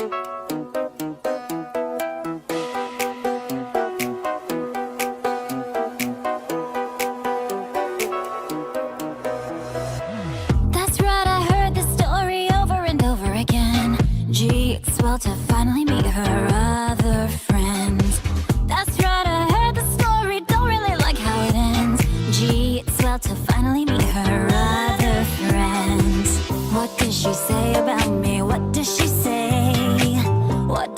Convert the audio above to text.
That's right, I heard this story over and over again. Gee, it's swell to finally meet her other friends. That's right, I heard the story, don't really like how it ends. Gee, it's swell to finally meet her other friends. What does she say about me? What does she say? What